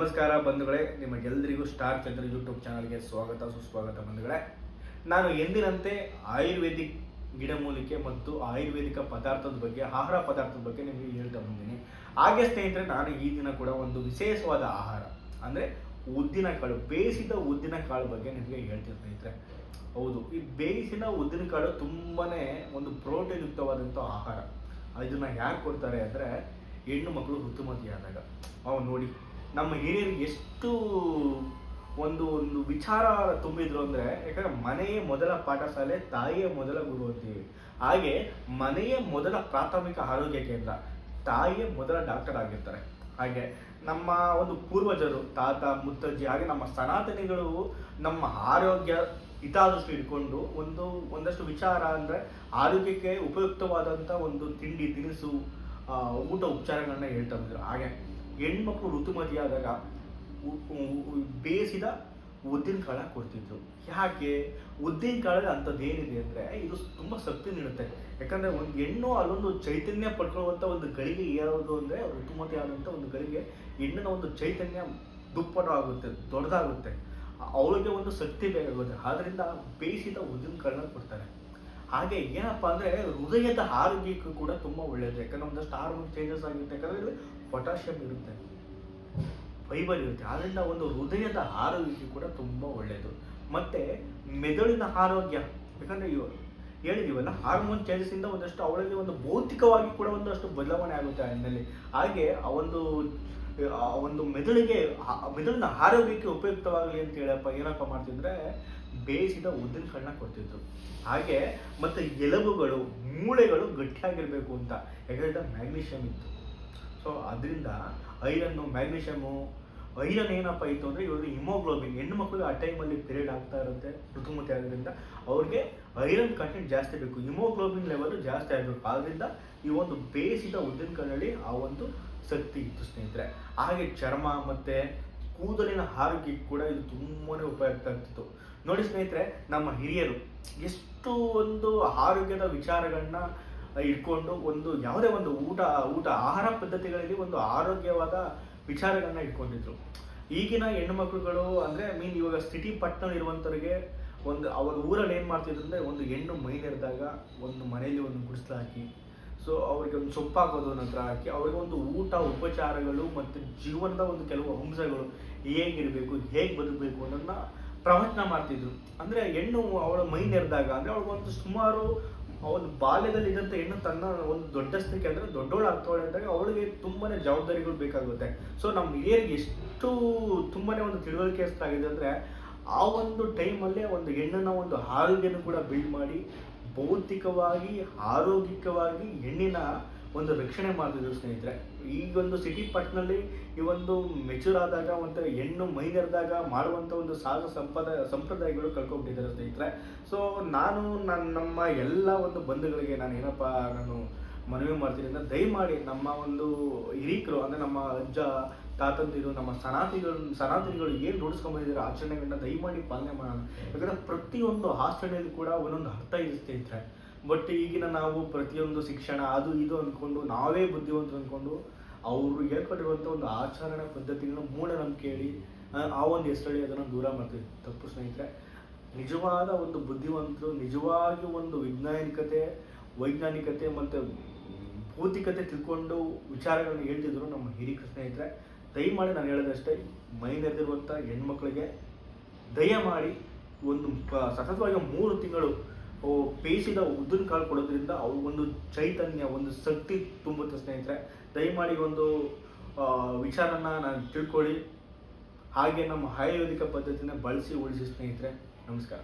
ನಮಸ್ಕಾರ ಬಂಧುಗಳೇ, ನಿಮಗೆಲ್ಲರಿಗೂ ಸ್ಟಾರ್ ಚಂದ್ರ ಯೂಟ್ಯೂಬ್ ಚಾನಲ್ಗೆ ಸ್ವಾಗತ ಸುಸ್ವಾಗತ ಬಂಧುಗಳೇ. ನಾನು ಎಂದಿನಂತೆ ಆಯುರ್ವೇದಿಕ್ ಗಿಡಮೂಲಿಕೆ ಮತ್ತು ಆಯುರ್ವೇದಿಕ ಪದಾರ್ಥದ ಬಗ್ಗೆ, ಆಹಾರ ಪದಾರ್ಥದ ಬಗ್ಗೆ ನಿಮಗೆ ಹೇಳ್ತಾ ಬಂದಿದ್ದೀನಿ. ಹಾಗೆ ಸ್ನೇಹಿತರೆ, ನಾನು ಈ ದಿನ ಕೂಡ ಒಂದು ವಿಶೇಷವಾದ ಆಹಾರ ಅಂದರೆ ಉದ್ದಿನಕಾಳು, ಬೇಯಿಸಿದ ಉದ್ದಿನಕಾಳು ಬಗ್ಗೆ ನಿಮಗೆ ಹೇಳ್ತೀನಿ ಸ್ನೇಹಿತರೆ. ಹೌದು, ಈ ಬೇಯಿಸಿದ ಉದ್ದಿನಕಾಳು ತುಂಬಾ ಒಂದು ಪ್ರೋಟೀನ್ ಯುಕ್ತವಾದಂಥ ಆಹಾರ. ಇದನ್ನು ಯಾರು ಕೊಡ್ತಾರೆ ಅಂದರೆ ಹೆಣ್ಣು ಮಕ್ಕಳು ಋತುಮತಿಯಾದಾಗ. ಅವು ನೋಡಿ, ನಮ್ಮ ಹಿರಿಯರಿಗೆ ಎಷ್ಟು ಒಂದು ಒಂದು ವಿಚಾರ ತುಂಬಿದ್ರು ಅಂದರೆ, ಯಾಕಂದರೆ ಮನೆಯೇ ಮೊದಲ ಪಾಠಶಾಲೆ, ತಾಯಿಯೇ ಮೊದಲ ಗುರು ಅಂತೀವಿ. ಹಾಗೆ ಮನೆಯೇ ಮೊದಲ ಪ್ರಾಥಮಿಕ ಆರೋಗ್ಯ ಕೇಂದ್ರ, ತಾಯಿಯೇ ಮೊದಲ ಡಾಕ್ಟರ್ ಆಗಿರ್ತಾರೆ. ಹಾಗೆ ನಮ್ಮ ಒಂದು ಪೂರ್ವಜರು, ತಾತ ಮುತ್ತಜ್ಜಿ, ಹಾಗೆ ನಮ್ಮ ಸನಾತನಿಗಳು ನಮ್ಮ ಆರೋಗ್ಯ ಹಿತಾದೃಷ್ಟಿ ಇಟ್ಕೊಂಡು ಒಂದಷ್ಟು ವಿಚಾರ ಅಂದರೆ ಆರೋಗ್ಯಕ್ಕೆ ಉಪಯುಕ್ತವಾದಂಥ ಒಂದು ತಿಂಡಿ ತಿನಿಸು, ಊಟ ಉಪಚಾರಗಳನ್ನ ಹೇಳ್ತಾ ಬಂದರು. ಹಾಗೆ ಹೆಣ್ಮಕ್ಳು ಋತುಮತಿಯಾದಾಗ ಬೇಯಿಸಿದ ಉದ್ದಿನ ಕಾಳು ಕೊಡ್ತಿದ್ರು. ಯಾಕೆ? ಉದ್ದಿನ ಕಾಳಲ್ಲಿ ಅಂಥದ್ದೇನಿದೆ ಅಂದರೆ ಇದು ತುಂಬ ಶಕ್ತಿ ನೀಡುತ್ತೆ. ಯಾಕಂದರೆ ಒಂದು ಹೆಣ್ಣು ಅಲ್ಲೊಂದು ಚೈತನ್ಯ ಪಡ್ಕೊಳ್ಳುವಂಥ ಒಂದು ಗಳಿಗೆ ಯಾವುದು ಅಂದರೆ ಋತುಮತಿ ಆದಂಥ ಒಂದು ಗಳಿಗೆ ಹೆಣ್ಣಿನ ಒಂದು ಚೈತನ್ಯ ದುಪ್ಪಟ್ಟು ಆಗುತ್ತೆ, ದೊಡ್ಡದಾಗುತ್ತೆ, ಅವಳಿಗೆ ಒಂದು ಶಕ್ತಿ ಬೇಕಾಗುತ್ತೆ. ಆದ್ದರಿಂದ ಬೇಯಿಸಿದ ಉದ್ದಿನ ಕಾಳನ್ನ ಕೊಡ್ತಾರೆ. ಹಾಗೆ ಏನಪ್ಪ ಅಂದರೆ ಹೃದಯದ ಆರೋಗ್ಯಕ್ಕೂ ಕೂಡ ತುಂಬ ಒಳ್ಳೆಯದು. ಯಾಕಂದರೆ ಒಂದಷ್ಟು ಹಾರ್ಮೋನ್ ಚೇಂಜಸ್ ಆಗುತ್ತೆ. ಯಾಕಂದರೆ ಇಲ್ಲಿ ಪೊಟ್ಯಾಷಿಯಂ ಇರುತ್ತೆ, ಫೈಬರ್ ಇರುತ್ತೆ. ಆದ್ದರಿಂದ ಒಂದು ಹೃದಯದ ಆರೋಗ್ಯಕ್ಕೆ ಕೂಡ ತುಂಬ ಒಳ್ಳೆಯದು. ಮತ್ತು ಮೆದುಳಿನ ಆರೋಗ್ಯ, ಯಾಕಂದರೆ ಹೇಳಿದೀವಲ್ಲ, ಹಾರ್ಮೋನ್ ಚೇಂಜಸ್ಸಿಂದ ಒಂದಷ್ಟು ಅವಳಿಗೆ ಒಂದು ಭೌತಿಕವಾಗಿ ಕೂಡ ಒಂದಷ್ಟು ಬದಲಾವಣೆ ಆಗುತ್ತೆ ಹೆಣ್ಣಲ್ಲಿ. ಹಾಗೆ ಆ ಒಂದು ಮೆದುಳಿನ ಆರೋಗ್ಯಕ್ಕೆ ಉಪಯುಕ್ತವಾಗಲಿ ಅಂತ ಏನಪ್ಪ ಮಾಡ್ತಿದ್ರೆ ಬೇಯಿಸಿದ ಉದ್ದಿನ ಕಾಳನ್ನ ಕೊಡ್ತಿದ್ರು. ಹಾಗೆ ಮತ್ತು ಎಲುಬುಗಳು, ಮೂಳೆಗಳು ಗಟ್ಟಿಯಾಗಿರಬೇಕು ಅಂತ, ಯಾಕಂದರೆ ಮ್ಯಾಗ್ನೀಷಿಯಮ್ ಇತ್ತು. ಸೊ ಅದರಿಂದ ಐರನ್ ಏನಪ್ಪ ಇತ್ತು ಅಂದರೆ ಇವ್ರಿಗೆ ಹಿಮೋಗ್ಲೋಬಿನ್, ಹೆಣ್ಣು ಮಕ್ಕಳು ಆ ಟೈಮಲ್ಲಿ ಪೀರಿಯಡ್ ಆಗ್ತಾ ಇರುತ್ತೆ, ಋತುಮತಿ ಆಗೋದ್ರಿಂದ ಅವ್ರಿಗೆ ಐರನ್ ಕಂಟೆಂಟ್ ಜಾಸ್ತಿ ಬೇಕು, ಹಿಮೋಗ್ಲೋಬಿನ್ ಲೆವೆಲ್ ಜಾಸ್ತಿ ಆಗಬೇಕು. ಆದ್ದರಿಂದ ಈ ಒಂದು ಬೇಯಿಸಿದ ಉದ್ದಿನ ಕಾಳಲ್ಲಿ ಆ ಒಂದು ಶಕ್ತಿ ಇತ್ತು ಸ್ನೇಹಿತರೆ. ಹಾಗೆ ಚರ್ಮ ಮತ್ತು ಕೂದಲಿನ ಆರೋಗ್ಯಕ್ಕೆ ಕೂಡ ಇದು ತುಂಬಾ ಉಪಯುಕ್ತ ಆಗ್ತಿತ್ತು. ನೋಡಿ ಸ್ನೇಹಿತರೆ, ನಮ್ಮ ಹಿರಿಯರು ಎಷ್ಟು ಒಂದು ಆರೋಗ್ಯದ ವಿಚಾರಗಳನ್ನ ಇಟ್ಕೊಂಡು ಒಂದು ಯಾವುದೇ ಒಂದು ಊಟ ಆಹಾರ ಪದ್ಧತಿಗಳಲ್ಲಿ ಒಂದು ಆರೋಗ್ಯವಾದ ವಿಚಾರಗಳನ್ನ ಇಟ್ಕೊಂಡಿದ್ರು. ಈಗಿನ ಹೆಣ್ಣು ಮಕ್ಕಳುಗಳು ಅಂದರೆ ಇವಾಗ ಸಿಟಿ ಪಟ್ಟಣ ಇರುವಂಥವ್ರಿಗೆ ಅವ್ರ ಊರಲ್ಲಿ ಏನು ಮಾಡ್ತಿದ್ರು ಅಂದರೆ, ಒಂದು ಹೆಣ್ಣು ಮೈನೆರೆದಾಗ ಒಂದು ಮನೆಯಲ್ಲಿ ಒಂದು ಗುಡಿಸ್ಲು ಹಾಕಿ, ಸೊ ಅವ್ರಿಗೆ ಒಂದು ಸೊಪ್ಪು ಹಾಕೋದು, ನಂತರ ಹಾಕಿ ಅವ್ರಿಗೆ ಒಂದು ಊಟ ಉಪಚಾರಗಳು ಮತ್ತು ಜೀವನದ ಒಂದು ಕೆಲವು ಅಂಶಗಳು ಹೇಗಿರಬೇಕು, ಹೇಗೆ ಬದುಕಬೇಕು ಅನ್ನೋದನ್ನ ಪ್ರವಚನ ಮಾಡ್ತಿದ್ರು. ಅಂದರೆ ಹೆಣ್ಣು ಅವಳ ಮೈನೆರೆದಾಗ ಅಂದರೆ ಅವ್ಳಿಗೊಂದು ಸುಮಾರು ಒಂದು ಬಾಲ್ಯದಲ್ಲಿ ಇದ್ದಂಥ ಹೆಣ್ಣು ತನ್ನ ಒಂದು ದೊಡ್ಡ ಸ್ಥಿತಿಗೆ ಅಂದರೆ ದೊಡ್ಡವಳು ಆಗ್ತಾಳೆ ಅಂದಾಗ ಅವಳಿಗೆ ತುಂಬಾ ಜವಾಬ್ದಾರಿಗಳು ಬೇಕಾಗುತ್ತೆ. ಸೊ ನಮ್ಮ ಹಿರಿಯರಿಗೆ ಎಷ್ಟು ತುಂಬಾ ಒಂದು ತಿಳುವಳಿಕೆಸ್ತಾಗಿದೆ ಅಂದರೆ, ಆ ಒಂದು ಟೈಮಲ್ಲೇ ಒಂದು ಹೆಣ್ಣನ್ನ ಒಂದು ಆರೋಗ್ಯನೂ ಕೂಡ ಬಿಲ್ಡ್ ಮಾಡಿ ಭೌತಿಕವಾಗಿ ಆರೋಗ್ಯಕವಾಗಿ ಹೆಣ್ಣಿನ ಒಂದು ರಕ್ಷಣೆ ಮಾಡ್ತಿದ್ರು ಸ್ನೇಹಿತರೆ. ಈಗೊಂದು ಸಿಟಿ ಪಟ್ಟಣದಲ್ಲಿ ಈ ಒಂದು ಮೆಚೂರ್ ಆದಾಗ ಒಂದು ಹೆಣ್ಣು ಮೈನೆರೆದಾಗ ಮಾಡುವಂಥ ಒಂದು ಸಂಪ್ರದಾಯಗಳು ಕಳ್ಕೊಂಡ್ಬಿಟ್ಟಿದ್ದಾರೆ ಸ್ನೇಹಿತರೆ. ಸೊ ನಮ್ಮ ಎಲ್ಲ ಒಂದು ಬಂಧುಗಳಿಗೆ ನಾನು ಮನವಿ ಮಾಡ್ತೀನಿ ಅಂದರೆ, ದಯಮಾಡಿ ನಮ್ಮ ಒಂದು ಹಿರೀಕರು ಅಂದರೆ ನಮ್ಮ ಅಜ್ಜ ತಾತಂದಿರು, ನಮ್ಮ ಸನಾತನಿಗಳು ಏನು ರೂಢಿಸ್ಕೊಂಡ್ಬಂದಿದ್ದಾರೆ ಆಚರಣೆಗಳನ್ನ ದಯಮಾಡಿ ಪಾಲನೆ ಮಾಡೋಣ. ಯಾಕಂದರೆ ಪ್ರತಿಯೊಂದು ಆಚರಣೆಯಲ್ಲಿ ಕೂಡ ಒಂದೊಂದು ಅರ್ಥ ಇದೆ ಸ್ನೇಹಿತರೆ. ಬಟ್ ಈಗಿನ ನಾವು ಪ್ರತಿಯೊಂದು ಶಿಕ್ಷಣ ಅದು ಇದು ಅಂದ್ಕೊಂಡು ನಾವೇ ಬುದ್ಧಿವಂತರು ಅಂದ್ಕೊಂಡು ಅವರು ಹೇಳ್ಕೊಂಡಿರುವಂಥ ಒಂದು ಆಚರಣೆ ಪದ್ಧತಿಗಳನ್ನ ಮೂಢನಂಬಿಕೆ ಹೇಳಿ ಆ ಒಂದು ಹೆಸರಳಿ ಅದನ್ನು ದೂರ ಮಾಡ್ತೀವಿ. ತಪ್ಪು ಸ್ನೇಹಿತರೆ. ನಿಜವಾದ ಒಂದು ಬುದ್ಧಿವಂತರು, ನಿಜವಾಗಿ ಒಂದು ವೈಜ್ಞಾನಿಕತೆ ಮತ್ತು ಭೌತಿಕತೆ ತಿಳ್ಕೊಂಡು ವಿಚಾರಗಳನ್ನ ಹೇಳ್ತಿದ್ರು ನಮ್ಮ ಹಿರಿಯ ಸ್ನೇಹಿತರೆ. ದಯಮಾಡಿ ನಾನು ಹೇಳೋದಷ್ಟೇ, ಮೈನೆರೆದಿರುವಂಥ ಹೆಣ್ಮಕ್ಳಿಗೆ ದಯಮಾಡಿ ಒಂದು ಸತತವಾಗಿ 3 ತಿಂಗಳು ಬೇಯಿಸಿದ ಉದ್ದಿನ ಕಾಳು ಕೊಡೋದ್ರಿಂದ ಅವ್ರಿಗೊಂದು ಚೈತನ್ಯ, ಒಂದು ಶಕ್ತಿ ತುಂಬುತ್ತೆ ಸ್ನೇಹಿತರೆ. ದಯಮಾಡಿ ಒಂದು ವಿಚಾರನ ನಾನು ತಿಳ್ಕೊಳ್ಳಿ. ಹಾಗೆ ನಮ್ಮ ಆಯುರ್ವೇದಿಕ ಪದ್ಧತಿನ ಬಳಸಿ ಉಳಿಸಿ ಸ್ನೇಹಿತರೆ. ನಮಸ್ಕಾರ.